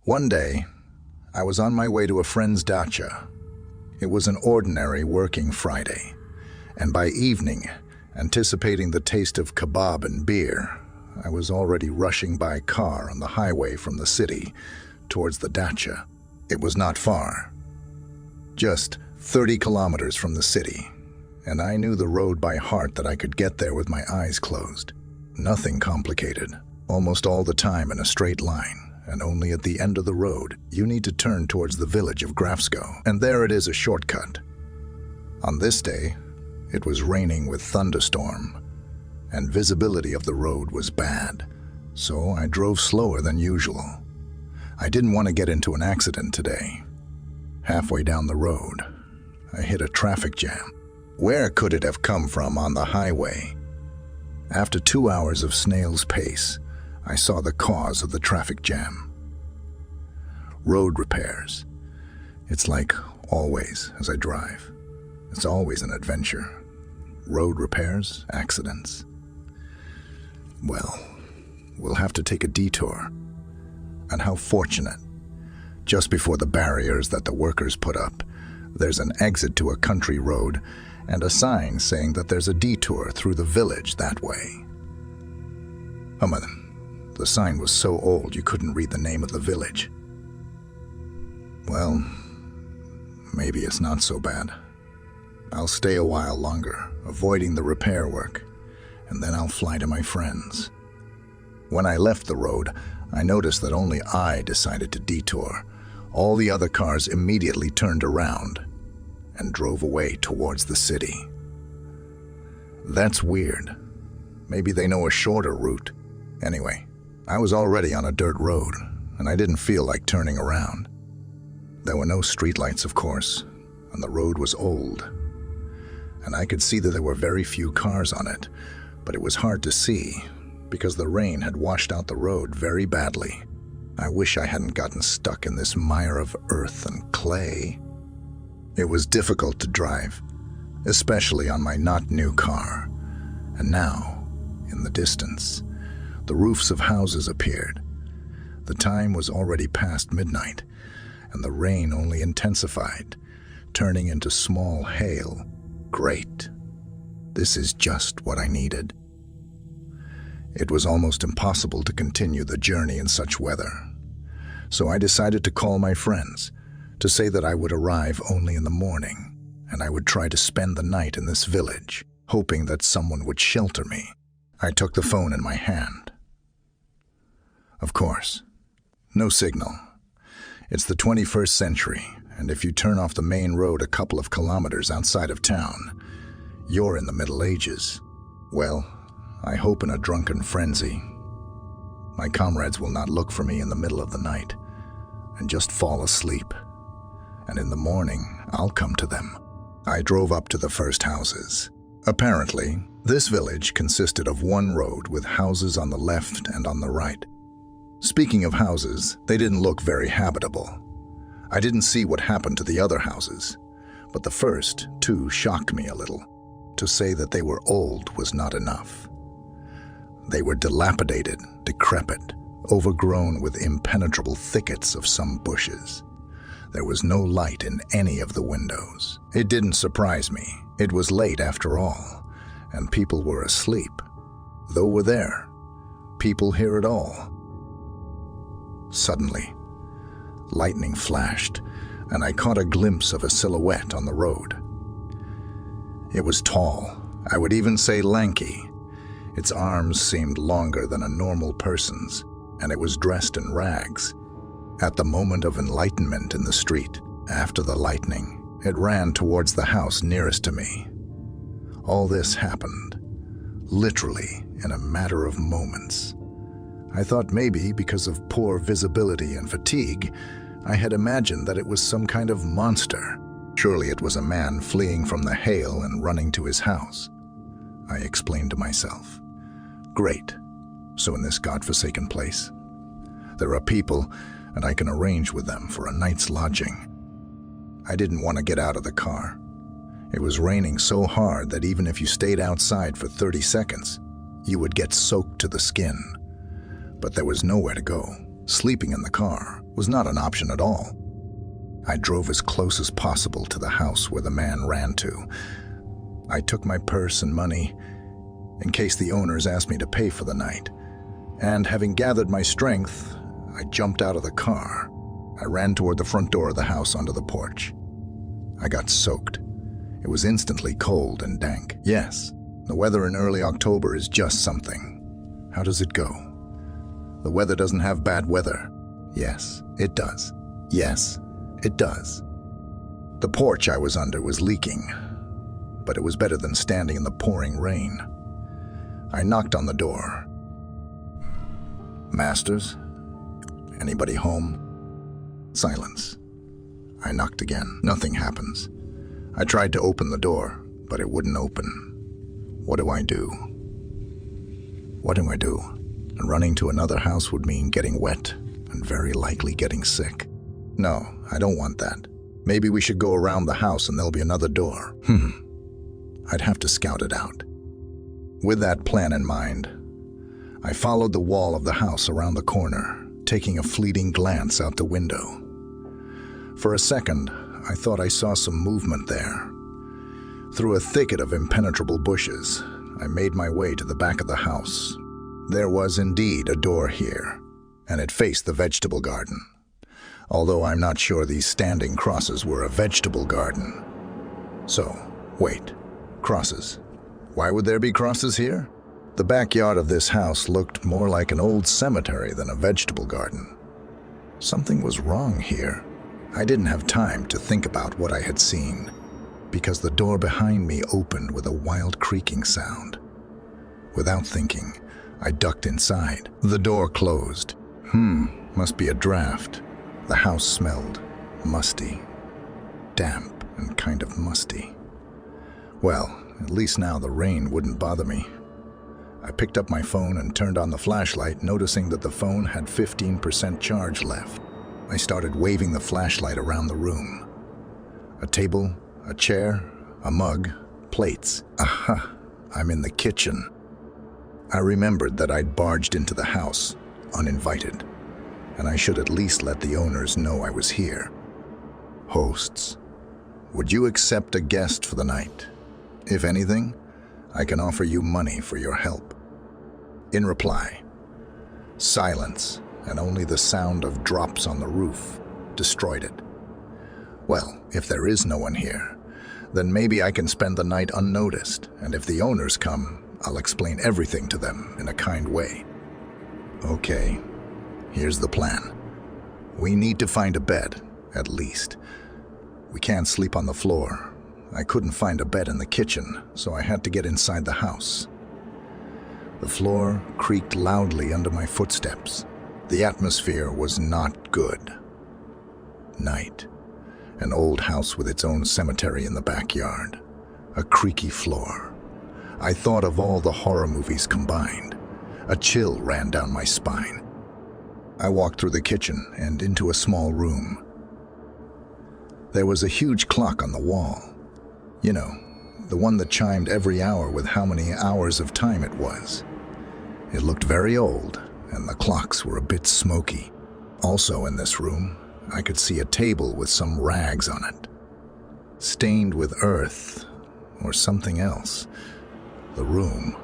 One day, I was on my way to a friend's dacha. It was an ordinary working Friday, and by evening, anticipating the taste of kebab and beer, I was already rushing by car on the highway from the city towards the dacha. It was not far, just 30 kilometers from the city, and I knew the road by heart that I could get there with my eyes closed. Nothing complicated, almost all the time in a straight line, and only at the end of the road, you need to turn towards the village of Grafsko, and there it is a shortcut. On this day, it was raining with thunderstorm, and visibility of the road was bad, so I drove slower than usual. I didn't want to get into an accident today. Halfway down the road, I hit a traffic jam. Where could it have come from on the highway? After 2 hours of snail's pace, I saw the cause of the traffic jam. Road repairs. It's like always as I drive. It's always an adventure. Road repairs, accidents. Well, we'll have to take a detour. And how fortunate. Just before the barriers that the workers put up, there's an exit to a country road and a sign saying that there's a detour through the village that way. The sign was so old you couldn't read the name of the village. Well, maybe it's not so bad. I'll stay a while longer, avoiding the repair work, and then I'll fly to my friends. When I left the road, I noticed that only I decided to detour. All the other cars immediately turned around and drove away towards the city. That's weird. Maybe they know a shorter route. Anyway, I was already on a dirt road, and I didn't feel like turning around. There were no streetlights, of course, and the road was old. And I could see that there were very few cars on it, but it was hard to see because the rain had washed out the road very badly. I wish I hadn't gotten stuck in this mire of earth and clay. It was difficult to drive, especially on my not new car. And now, in the distance, the roofs of houses appeared. The time was already past midnight, and the rain only intensified, turning into small hail. Great. This is just what I needed. It was almost impossible to continue the journey in such weather. So I decided to call my friends to say that I would arrive only in the morning, and I would try to spend the night in this village, hoping that someone would shelter me. I took the phone in my hand. Of course, no signal. It's the 21st century, and if you turn off the main road a couple of kilometers outside of town, you're in the Middle Ages. Well, I hope in a drunken frenzy. My comrades will not look for me in the middle of the night and just fall asleep. And in the morning, I'll come to them. I drove up to the first houses. Apparently, this village consisted of one road with houses on the left and on the right. Speaking of houses, they didn't look very habitable. I didn't see what happened to the other houses, but the first two shocked me a little. To say that they were old was not enough. They were dilapidated, decrepit, overgrown with impenetrable thickets of some bushes. There was no light in any of the windows. It didn't surprise me. It was late after all, and people were asleep. Though we're there, people hear it all. Suddenly, lightning flashed, and I caught a glimpse of a silhouette on the road. It was tall, I would even say lanky. Its arms seemed longer than a normal person's, and it was dressed in rags. At the moment of enlightenment in the street, after the lightning, it ran towards the house nearest to me. All this happened, literally in a matter of moments. I thought maybe because of poor visibility and fatigue, I had imagined that it was some kind of monster. Surely it was a man fleeing from the hail and running to his house. I explained to myself. Great. So in this godforsaken place, there are people, and I can arrange with them for a night's lodging. I didn't want to get out of the car. It was raining so hard that even if you stayed outside for 30 seconds, you would get soaked to the skin. But there was nowhere to go. Sleeping in the car was not an option at all. I drove as close as possible to the house where the man ran to. I took my purse and money in case the owners asked me to pay for the night. And having gathered my strength, I jumped out of the car. I ran toward the front door of the house onto the porch. I got soaked. It was instantly cold and dank. Yes, the weather in early October is just something. How does it go? The weather doesn't have bad weather. Yes, it does. Yes, it does. The porch I was under was leaking, but it was better than standing in the pouring rain. I knocked on the door. Masters? Anybody home? Silence. I knocked again. Nothing happens. I tried to open the door, but it wouldn't open. What do I do? What do I do? Running to another house would mean getting wet and very likely getting sick. No, I don't want that. Maybe we should go around the house and there'll be another door. I'd have to scout it out. With that plan in mind, I followed the wall of the house around the corner, taking a fleeting glance out the window. For a second, I thought I saw some movement there. Through a thicket of impenetrable bushes, I made my way to the back of the house. There was indeed a door here, and it faced the vegetable garden. Although I'm not sure these standing crosses were a vegetable garden. So, wait, crosses. Why would there be crosses here? The backyard of this house looked more like an old cemetery than a vegetable garden. Something was wrong here. I didn't have time to think about what I had seen, because the door behind me opened with a wild creaking sound. Without thinking, I ducked inside. The door closed. Must be a draft. The house smelled musty, damp and kind of musty. Well, at least now the rain wouldn't bother me. I picked up my phone and turned on the flashlight, noticing that the phone had 15% charge left. I started waving the flashlight around the room. A table, a chair, a mug, plates. Aha, I'm in the kitchen. I remembered that I'd barged into the house, uninvited, and I should at least let the owners know I was here. Hosts, would you accept a guest for the night? If anything, I can offer you money for your help. In reply, silence, and only the sound of drops on the roof destroyed it. Well, if there is no one here, then maybe I can spend the night unnoticed, and if the owners come, I'll explain everything to them in a kind way. Okay, here's the plan. We need to find a bed, at least. We can't sleep on the floor. I couldn't find a bed in the kitchen, so I had to get inside the house. The floor creaked loudly under my footsteps. The atmosphere was not good. Night. An old house with its own cemetery in the backyard. A creaky floor. I thought of all the horror movies combined. A chill ran down my spine. I walked through the kitchen and into a small room. There was a huge clock on the wall. You know, the one that chimed every hour with how many hours of time it was. It looked very old, and the clocks were a bit smoky. Also in this room, I could see a table with some rags on it. Stained with earth, or something else. The room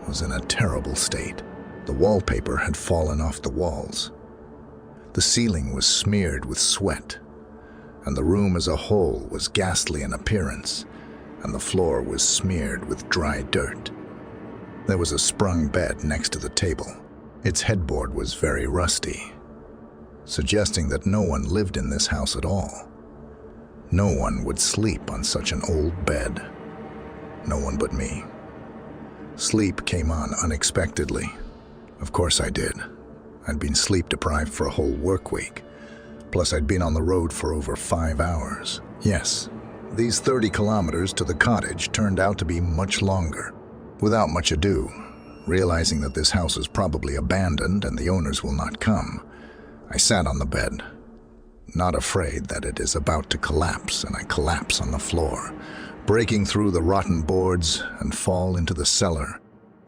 was in a terrible state. The wallpaper had fallen off the walls. The ceiling was smeared with sweat, and the room as a whole was ghastly in appearance, and the floor was smeared with dry dirt. There was a sprung bed next to the table. Its headboard was very rusty, suggesting that no one lived in this house at all. No one would sleep on such an old bed. No one but me. Sleep came on unexpectedly. Of course I did. I'd been sleep-deprived for a whole work week. Plus I'd been on the road for over 5 hours. Yes, these 30 kilometers to the cottage turned out to be much longer. Without much ado, realizing that this house is probably abandoned and the owners will not come, I sat on the bed, not afraid that it is about to collapse, and I collapse on the floor, breaking through the rotten boards and fall into the cellar.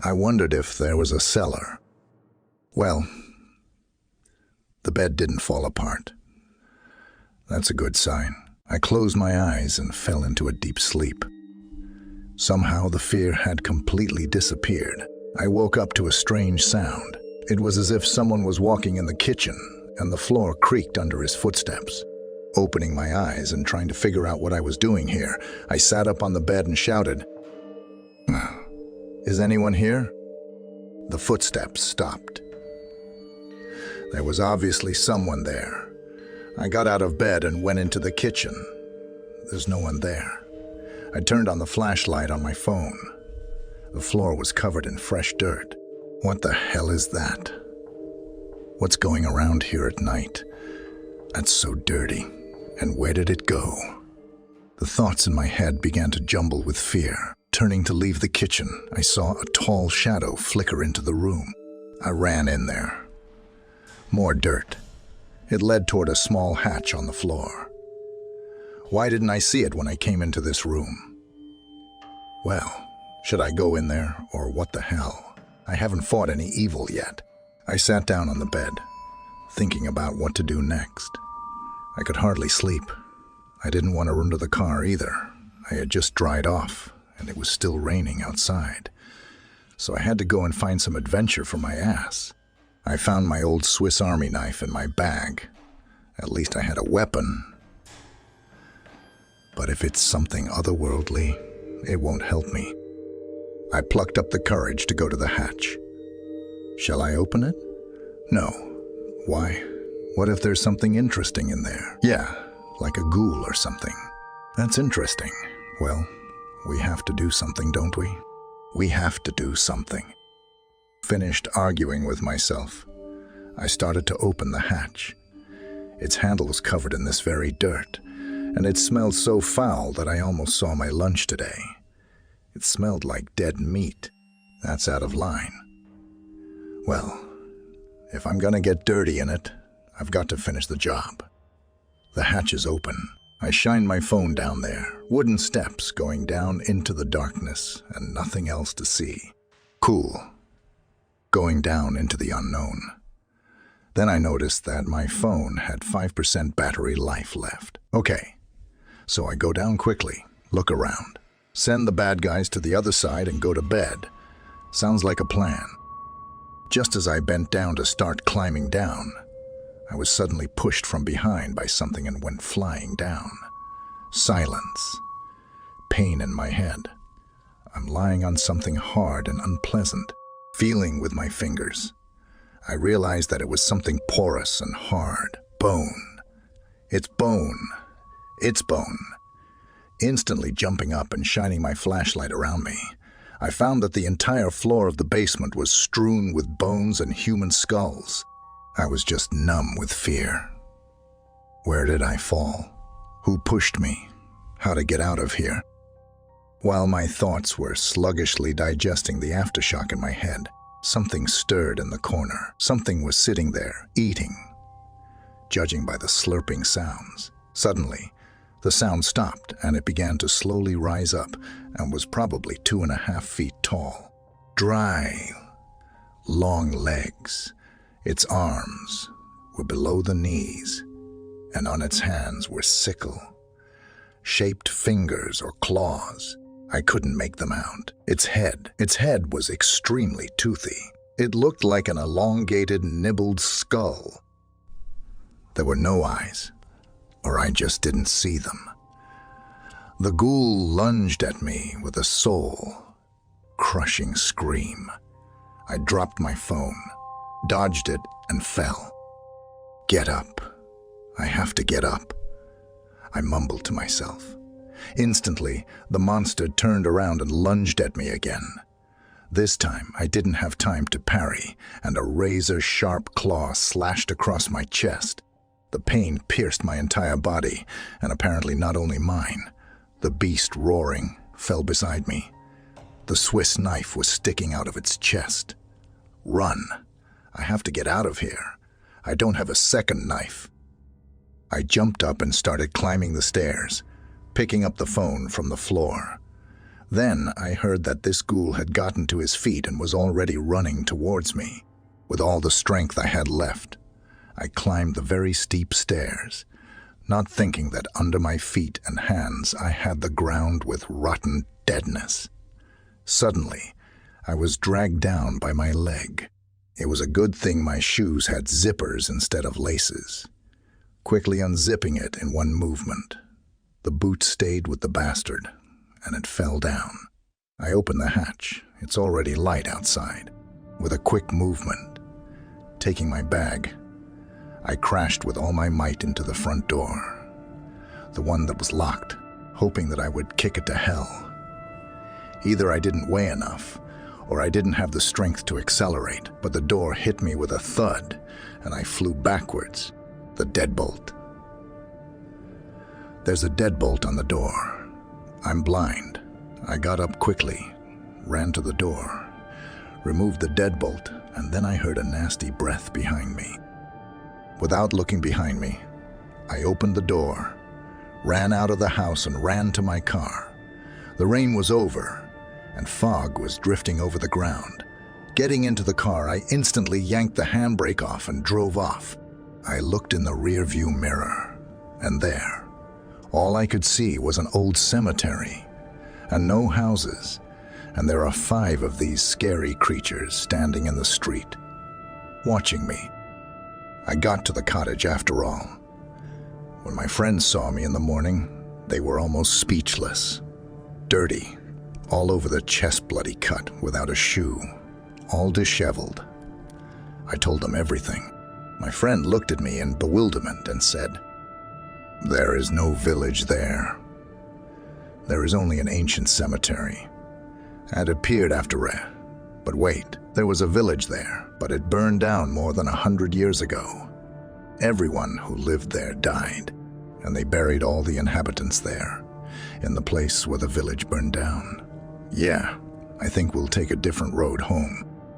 I wondered if there was a cellar. Well, The bed didn't fall apart. That's a good sign. I closed my eyes and fell into a deep sleep. Somehow the fear had completely disappeared. I woke up to a strange sound. It was as if someone was walking in the kitchen, and the floor creaked under his footsteps. Opening my eyes and trying to figure out what I was doing here, I sat up on the bed and shouted, "Is anyone here?" The footsteps stopped. There was obviously someone there. I got out of bed and went into the kitchen. There's no one there. I turned on the flashlight on my phone. The floor was covered in fresh dirt. What the hell is that? What's going around here at night? That's so dirty. And where did it go? The thoughts in my head began to jumble with fear. Turning to leave the kitchen, I saw a tall shadow flicker into the room. I ran in there. More dirt. It led toward a small hatch on the floor. Why didn't I see it when I came into this room? Well, should I go in there, or what the hell? I haven't fought any evil yet. I sat down on the bed, thinking about what to do next. I could hardly sleep. I didn't want to run to the car either. I had just dried off, and it was still raining outside. So I had to go and find some adventure for my ass. I found my old Swiss Army knife in my bag. At least I had a weapon. But if it's something otherworldly, it won't help me. I plucked up the courage to go to the hatch. Shall I open it? No. Why? What if there's something interesting in there? Yeah, like a ghoul or something. That's interesting. Well, we have to do something, don't we? We have to do something. Finished arguing with myself, I started to open the hatch. Its handle was covered in this very dirt, and it smelled so foul that I almost saw my lunch today. It smelled like dead meat. That's out of line. Well, if I'm gonna get dirty in it, I've got to finish the job. The hatch is open. I shine my phone down there, wooden steps going down into the darkness and nothing else to see. Cool. Going down into the unknown. Then I noticed that my phone had 5% battery life left. Okay, so I go down quickly, look around, send the bad guys to the other side and go to bed. Sounds like a plan. Just as I bent down to start climbing down, I was suddenly pushed from behind by something and went flying down. Silence. Pain in my head. I'm lying on something hard and unpleasant, feeling with my fingers. I realized that it was something porous and hard. Bone. It's bone. It's bone. Instantly jumping up and shining my flashlight around me, I found that the entire floor of the basement was strewn with bones and human skulls. I was just numb with fear. Where did I fall? Who pushed me? How to get out of here? While my thoughts were sluggishly digesting the aftershock in my head, something stirred in the corner. Something was sitting there, eating. Judging by the slurping sounds. Suddenly, the sound stopped and it began to slowly rise up and was probably 2.5 feet tall. Dry, long legs. Its arms were below the knees, and on its hands were sickle-shaped fingers or claws. I couldn't make them out. Its head was extremely toothy. It looked like an elongated, nibbled skull. There were no eyes, or I just didn't see them. The ghoul lunged at me with a soul-crushing scream. I dropped my phone, dodged it, and fell. Get up. I have to get up. I mumbled to myself. Instantly, the monster turned around and lunged at me again. This time, I didn't have time to parry, and a razor-sharp claw slashed across my chest. The pain pierced my entire body, and apparently not only mine. The beast, roaring, fell beside me. The Swiss knife was sticking out of its chest. Run. I have to get out of here. I don't have a second knife. I jumped up and started climbing the stairs, picking up the phone from the floor. Then I heard that this ghoul had gotten to his feet and was already running towards me. With all the strength I had left, I climbed the very steep stairs, not thinking that under my feet and hands I had the ground with rotten deadness. Suddenly, I was dragged down by my leg. It was a good thing my shoes had zippers instead of laces. Quickly unzipping it in one movement, the boot stayed with the bastard, and it fell down. I opened the hatch. It's already light outside. With a quick movement, taking my bag, I crashed with all my might into the front door, the one that was locked, hoping that I would kick it to hell. Either I didn't weigh enough, or I didn't have the strength to accelerate, but the door hit me with a thud, and I flew backwards. The deadbolt. There's a deadbolt on the door. I'm blind. I got up quickly, ran to the door, removed the deadbolt, and then I heard a nasty breath behind me. Without looking behind me, I opened the door, ran out of the house and ran to my car. The rain was over, and fog was drifting over the ground. Getting into the car, I instantly yanked the handbrake off and drove off. I looked in the rearview mirror, and there, all I could see was an old cemetery, and no houses, and there are 5 of these scary creatures standing in the street, watching me. I got to the cottage after all. When my friends saw me in the morning, they were almost speechless. Dirty, all over the chest bloody cut, without a shoe, all disheveled. I told them everything. My friend looked at me in bewilderment and said, "There is no village there. There is only an ancient cemetery. It appeared after it. But wait, there was a village there, but it burned down more than 100 years ago. Everyone who lived there died, and they buried all the inhabitants there, in the place where the village burned down. Yeah, I think we'll take a different road home."